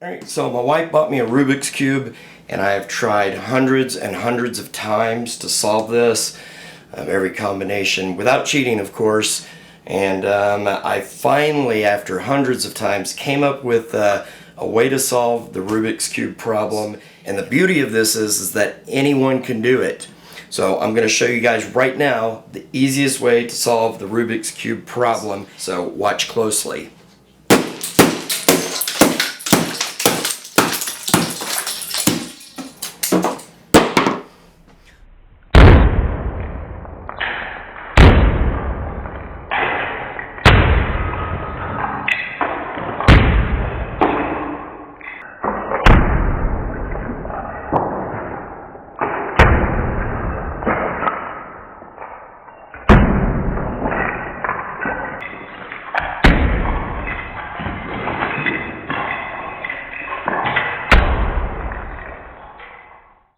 Alright, so my wife bought me a Rubik's Cube, and I have tried hundreds and hundreds of times to solve this, every combination, without cheating of course, and I finally, after hundreds of times, came up with a way to solve the Rubik's Cube problem. And the beauty of this is that anyone can do it. So I'm going to show you guys right now the easiest way to solve the Rubik's Cube problem, so watch closely.